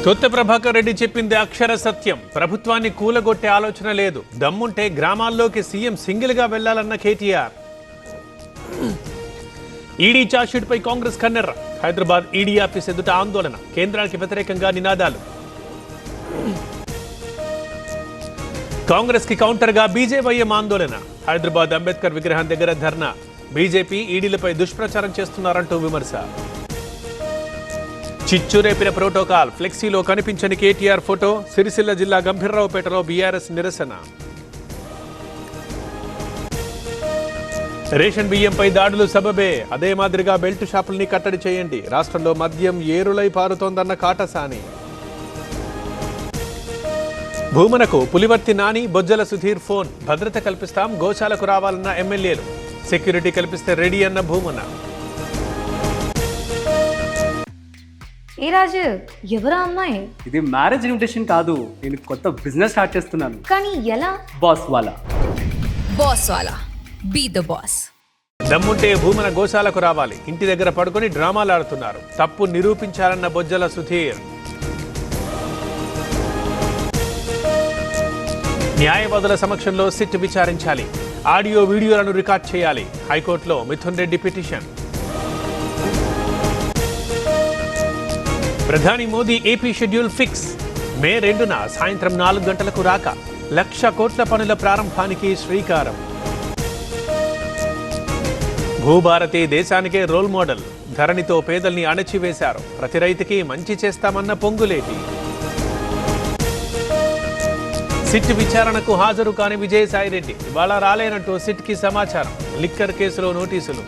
తొత్త ప్రభాకర్ రెడ్డి చెప్పింది అక్షర సత్యం. ప్రభుత్వాన్ని కూలగొట్టే ఆలోచన లేదు. దమ్ముంటే గ్రామాల్లోకి సీఎం సింగిల్ గా వెళ్లాలన్న కేటీఆర్. ఈడీ ఛార్జ్షీట్ పై కాంగ్రెస్ కన్నెర్ర. హైదరాబాద్ ఈడీ ఆఫీస్ ఎదుట ఆందోళన. కేంద్రానికి వ్యతిరేకంగా నినాదాలు. కాంగ్రెస్ కి కౌంటర్ గా బీజేవైఎం ఆందోళన. హైదరాబాద్ అంబేద్కర్ విగ్రహం దగ్గర ధర్నా. బీజేపీ ఈడీలపై దుష్ప్రచారం చేస్తున్నారంటూ విమర్శ. చిచ్చురేపిన ప్రోటోకాల్. ఫ్లెక్సీలో కనిపించని కేటీఆర్ ఫోటో. సిరిసిల్ల జిల్లా గంభీర్రావుపేటలో బీఆర్ఎస్ నిరసన. రేషన్ బియ్యంపై దాడులు సబబే. అదే మాదిరిగా బెల్ట్ షాపుల్ని కట్టడి చేయండి. రాష్ట్రంలో మద్యం ఏరులై పారుతోందన్న కాటసాని. భూమనకు పులివర్తి నాని, బొజ్జల సుధీర్ ఫోన్. భద్రత కల్పిస్తాం, గోశాలకు రావాలన్న ఎమ్మెల్యేలు. సెక్యూరిటీ కల్పిస్తే రెడీ అన్న భూమన. ఏ రాజు, ఎవరా అమ్మాయి? ఇది మ్యారేజ్ ఇన్విటేషన్ కాదు, నేను కొత్త బిజినెస్ స్టార్ట్ చేస్తున్నాను. కానీ ఎలా? బాస్ వాలా. బాస్ వాలా, బీ ద బాస్. దమ్ముంటే భూమన గోశాలకు రావాలి. ఇంటి దగ్గర పడుకొని డ్రామాలు ఆడుతున్నారు. తప్పు నిరూపించాలన్న బొజ్జల సుధీర్. న్యాయవాదుల సమక్షంలో సిట్ విచారించాలి. ఆడియో వీడియోలను రికార్డ్ చేయాలి. హైకోర్టులో మిథున్ రెడ్డి పిటిషన్. ప్రధాని మోదీ ఏపీ షెడ్యూల్ ఫిక్స్. మే 2న సాయంత్రం 4 గంటలకు రాక 1,00,000 కోట్ల పనుల ప్రారంభానికి శ్రీకారం. భూభారతి దేశానికే రోల్ మోడల్. ధరణితో పేదల్ని అణచివేశారు. ప్రతి రైతుకి మంచి చేస్తామన్న పొంగులేటి. సిట్ విచారణకు హాజరు కాని విజయసాయిరెడ్డి. ఇవాళ రాలేనంటూ సిట్కి సమాచారం. లిక్కర్ కేసులో నోటీసులు.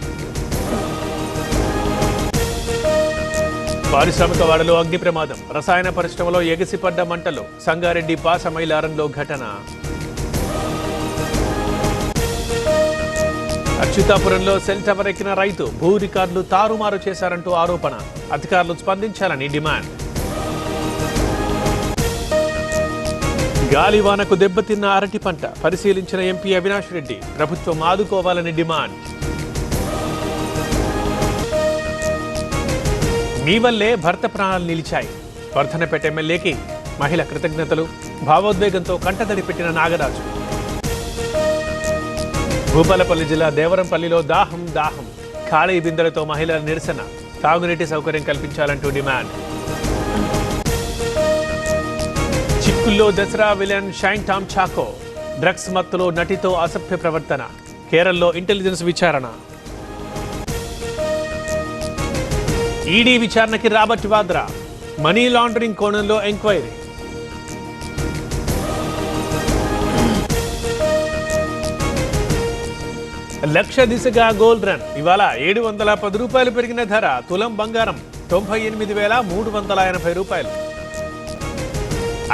పారిశ్రామిక వాడలో అగ్ని ప్రమాదం. రసాయన పరిశ్రమలో ఎగసిపడ్డ మంటలు. సంగారెడ్డి పాసమైలారంలో ఘటన. అచ్యుతాపురంలో సెల్ టవర్ ఎక్కిన రైతు. భూ రికార్డులు తారుమారు చేశారంటూ ఆరోపణ. అధికారులు స్పందించాలని డిమాండ్. గాలివానకు దెబ్బతిన్న అరటి పంట. పరిశీలించిన ఎంపీ అవినాష్ రెడ్డి. ప్రభుత్వం ఆదుకోవాలని డిమాండ్. మీ వల్లే భర్త ప్రాణాలు నిలిచాయి. వర్ధనపేట ఎమ్మెల్యేకి మహిళ కృతజ్ఞతలు. భావోద్వేగంతో కంటతడి పెట్టిన నాగరాజు. భూపాలపల్లి జిల్లా దేవరంపల్లిలో దాహం. ఖాళీ బిందెలతో మహిళల నిరసన. తాగునీటి సౌకర్యం కల్పించాలంటూ డిమాండ్. చిక్కుల్లో దసరా విలన్ షైన్ టామ్ చాకో. డ్రగ్స్ మత్తులో నటితో అసభ్య ప్రవర్తన. కేరళలో ఇంటెలిజెన్స్ విచారణ. ఈడీ విచారణకి రాబర్ట్ వాద్రా. మనీ లాండరింగ్ కోణంలో ఎంక్వైరీ. లక్ష దిశగా గోల్డ్ రన్. ఇవాళ 710 రూపాయలు పెరిగిన ధర. తులం బంగారం 98,380 రూపాయలు.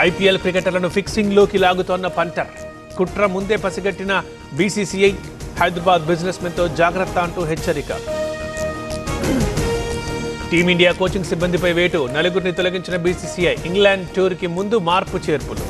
ఐపీఎల్ క్రికెటర్లను ఫిక్సింగ్ లోకి లాగుతోన్న పంటర్. కుట్ర ముందే పసిగట్టిన బీసీసీఐ. హైదరాబాద్ బిజినెస్ మెన్ తో జాగ్రత్త అంటూ హెచ్చరిక. టీమిండియా కోచింగ్ సిబ్బందిపై వేటు. 4గురిని తొలగించిన బీసీసీఐ. ఇంగ్లాండ్ టూర్కి ముందు మార్పు చేర్పులు.